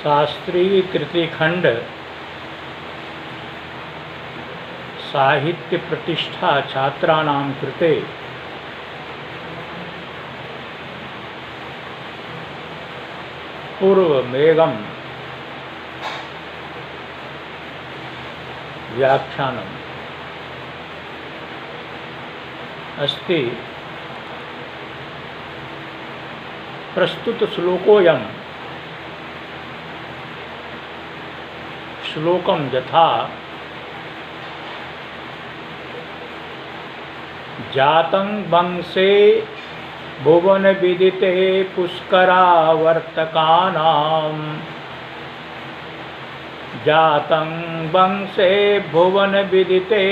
शास्त्रीय तृतीय खंड साहित्य प्रतिष्ठा छात्राणां कृते पूर्वमेघं व्याख्यानम् अस्ति। प्रस्तुत श्लोकोऽयं श्लोकं यथा जातं वंशे भुवन विदिते पुष्करावर्तकानां जातं वंशे भुवन विदिते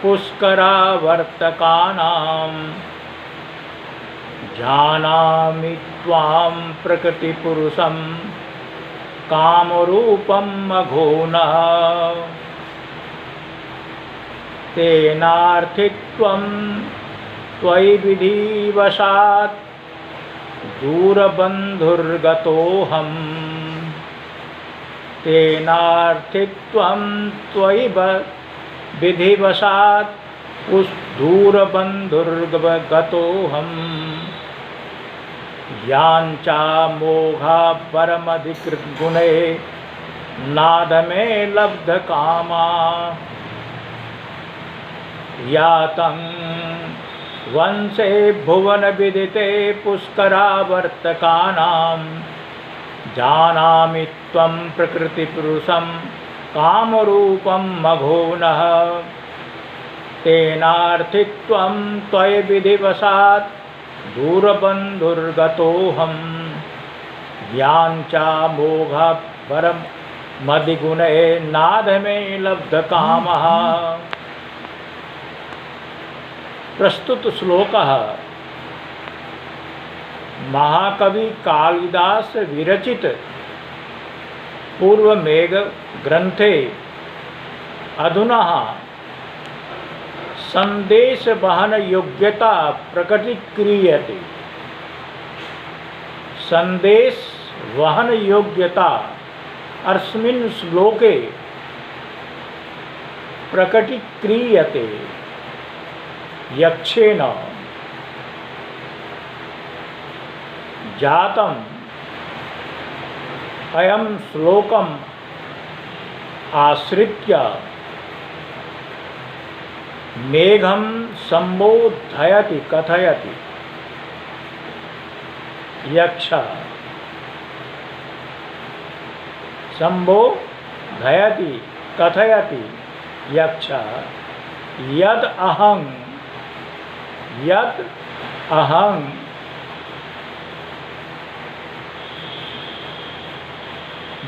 पुष्करावर्तकानां जानामि त्वां प्रकृतिपुरुषं कामरूपं मघोनः तेनार्थित्वं त्वयि विधिवशात् दूरबन्धुर्गतोऽहं तेनार्थित्वं त्वयि विधिवशात् दूरबन्धुर्गतोऽहं याञ्चा मोघा परमधिकृतगुणे नादमे लब्धकामा यातं वंशे भुवन विदिते पुष्करावर्तकानां जानामि त्वं प्रकृतिपुरुषं कामरूपं मघोनः तेनार्थित्वं त्वयि विधिवशात् दूरबन्धुर्गतोऽहं याञ्चा मोघः परमधिगुणे नादमे लब्धकामः। प्रस्तुत श्लोकः महाकवि कालिदास विरचित पूर्वमेघ ग्रंथे अधुना संदेश वहन योग्यता प्रकटीक्रियते। संदेश वहन योग्यता अस्मिन् श्लोके प्रकटीक्रियते। यक्षेण जातम् अयं श्लोकम् आश्रित्य मेघं संबोधयति कथयति। यक्ष संबोधयति कथयति यक्ष यद् अहं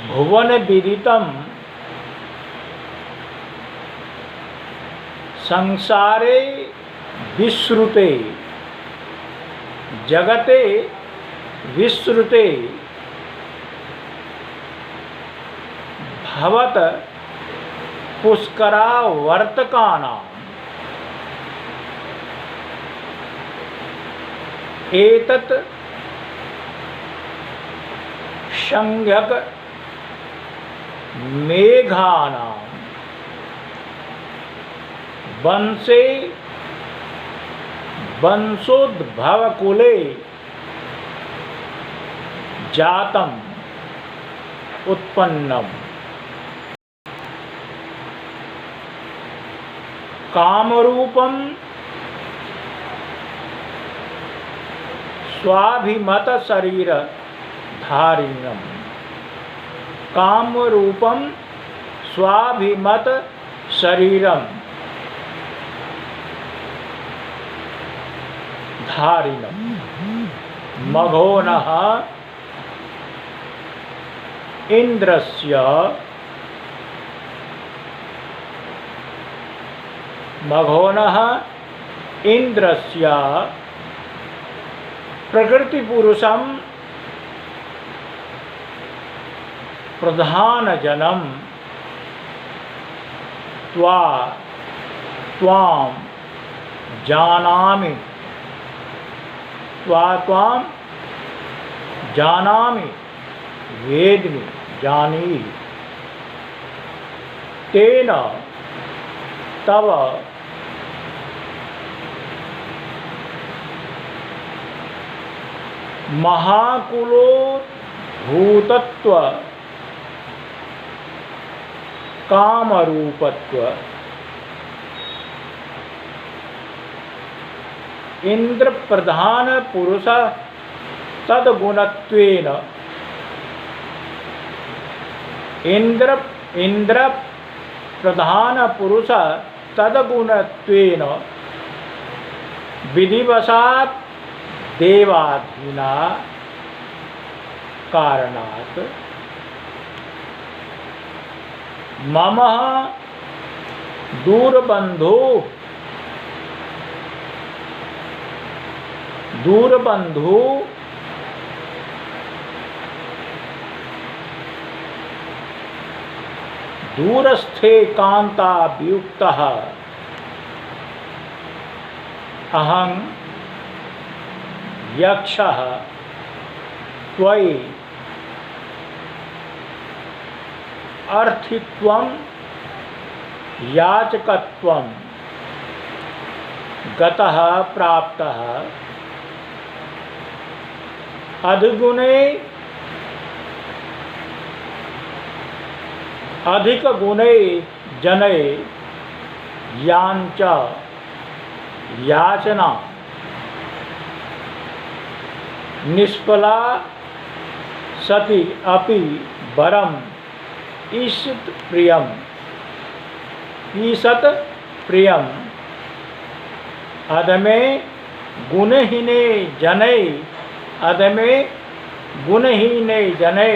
भुवन विदितं संसारे विश्रुते जगते विश्रुते भवत पुष्करावर्तकानां एतत् संज्ञक मेघानां वंशे वंशोद्भवकुले जातम् उत्पन्नम् कामरूपं स्वाभिमत शरीर धारिणम् कामरूपं स्वाभिमत शरीरं धारिणम् मघोनः इंद्रस्य प्रकृतिपुरुषं प्रधानजनं त्वां जानामि त्वां जानामि वेदमि जानी तेन तव महाकुलोद्भूतत्व कामरूपत्व इंद्र प्रधान पुरुष तद्गुणत्वेन इंद्र प्रधान पुरुष तद्गुणत्वेन विधिवशात् देवाधीना कारणात् मम दूरबंधु दूरस्थे कांता वियुक्तः अहं यक्षः त्वयि अर्थित्वं याचकत्वं गतः प्राप्तः अधिगुणे अधिकगुणे जने यांच याचना निष्फला सति अपि वरम ईषत् प्रियम अदमे गुणहीने जने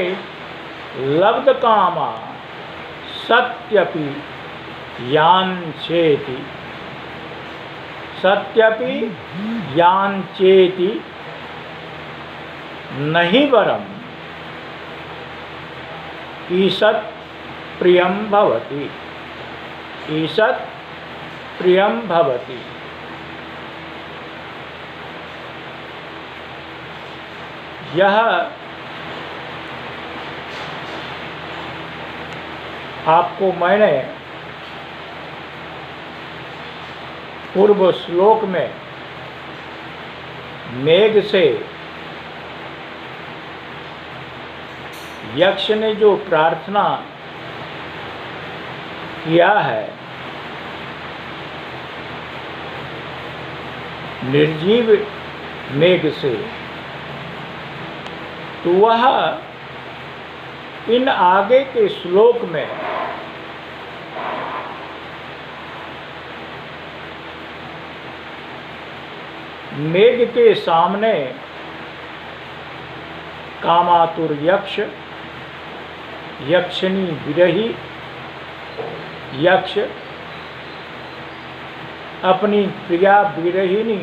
लब्धकामा सत्यपि याञ्चेति नहि वरम ईषत् प्रियं भवति। यह आपको मैंने पूर्व श्लोक में मेघ से यक्ष ने जो प्रार्थना किया है निर्जीव मेघ से, तो वह इन आगे के श्लोक में मेघ के सामने कामातुर यक्ष, यक्षिणी विरही यक्ष अपनी प्रिया विरहिणी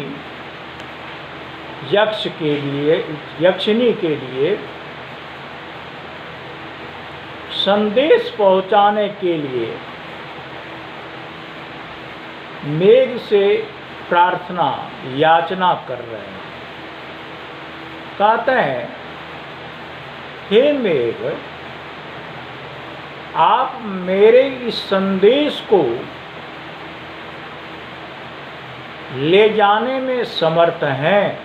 यक्षिणी के लिए संदेश पहुंचाने के लिए मेघ से प्रार्थना याचना कर रहे हैं। कहते हैं, हे मेघ, आप मेरे इस संदेश को ले जाने में समर्थ हैं,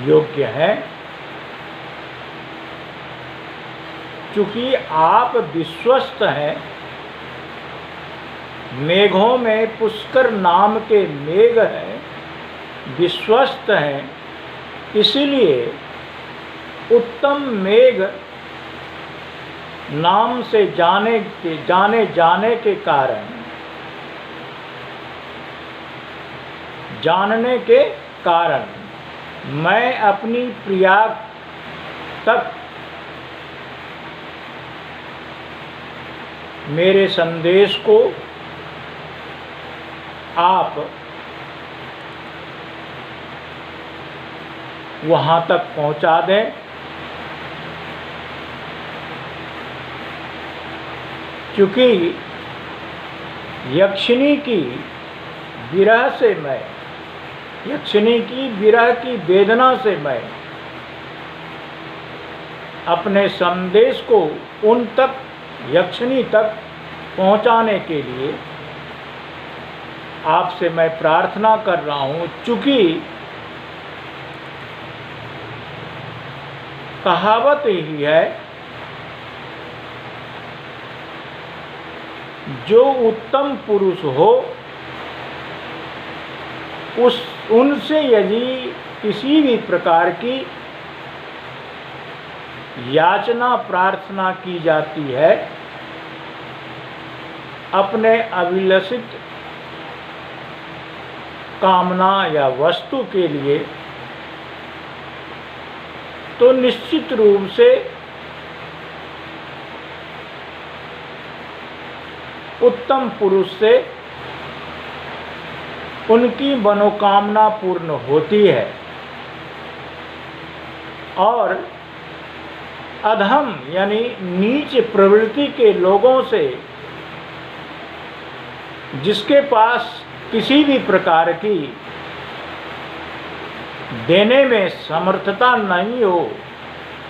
योग्य हैं, चूँकि आप विश्वस्त हैं। मेघों में पुष्कर नाम के मेघ हैं, विश्वस्त हैं, इसलिए उत्तम मेघ नाम से जाने के कारण, जानने के कारण मैं अपनी प्रिया तक मेरे संदेश को आप वहाँ तक पहुँचा दें। क्योंकि यक्षिणी की विरह से मैं, यक्षिणी की विरह की वेदना से मैं अपने संदेश को उन तक, यक्षिणी तक पहुंचाने के लिए आपसे मैं प्रार्थना कर रहा हूं। चूंकि कहावत ही है, जो उत्तम पुरुष हो उनसे यदि किसी भी प्रकार की याचना प्रार्थना की जाती है अपने अभिलषित कामना या वस्तु के लिए, तो निश्चित रूप से उत्तम पुरुष से उनकी मनोकामना पूर्ण होती है। और अधम यानी नीच प्रवृत्ति के लोगों से, जिसके पास किसी भी प्रकार की देने में समर्थता नहीं हो,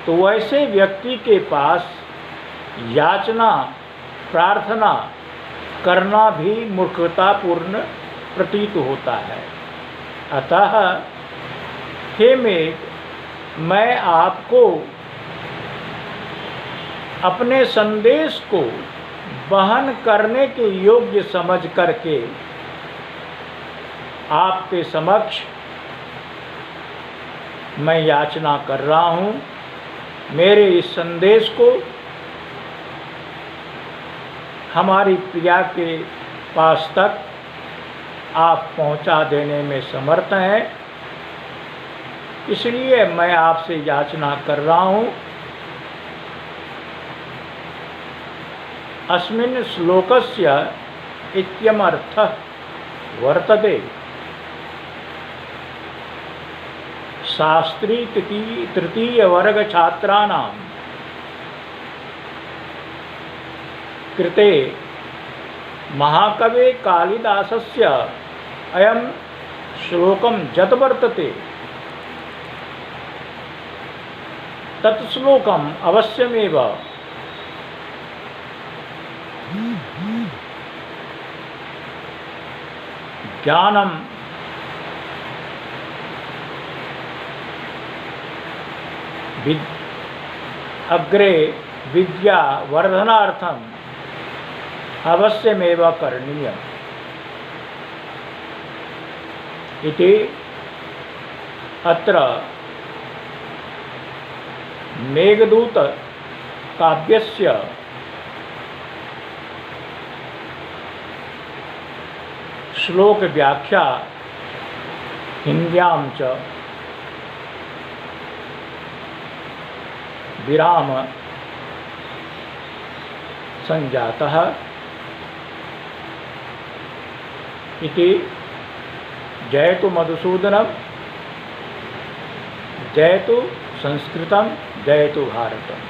तो वैसे व्यक्ति के पास याचना प्रार्थना करना भी मूर्खतापूर्ण प्रतीत होता है। अतः हे मेघ, मैं आपको अपने संदेश को वहन करने के योग्य समझ करके आपके समक्ष मैं याचना कर रहा हूँ। मेरे इस संदेश को हमारी प्रिया के पास तक आप पहुंचा देने में समर्थ हैं, इसलिए मैं आपसे याचना कर रहा हूँ। अस्मिन् श्लोकस्य इत्यमर्थः वर्तते। शास्त्री तृतीय वर्ग छात्राणां कृते महाकवे कालिदासस्य अयं श्लोकं यत् वर्तते तत् श्लोकम् अवश्यमेव ज्ञानम् अग्रे विद्या वर्धनार्थम अवश्यमेव करणीयम् इति अत्र मेघदूत काव्यस्य श्लोक व्याख्या हिन्द्यां च विराम संजातः इति। जयतु मधुसूदनम्, जयतु संस्कृतं, जयतु भारतम्।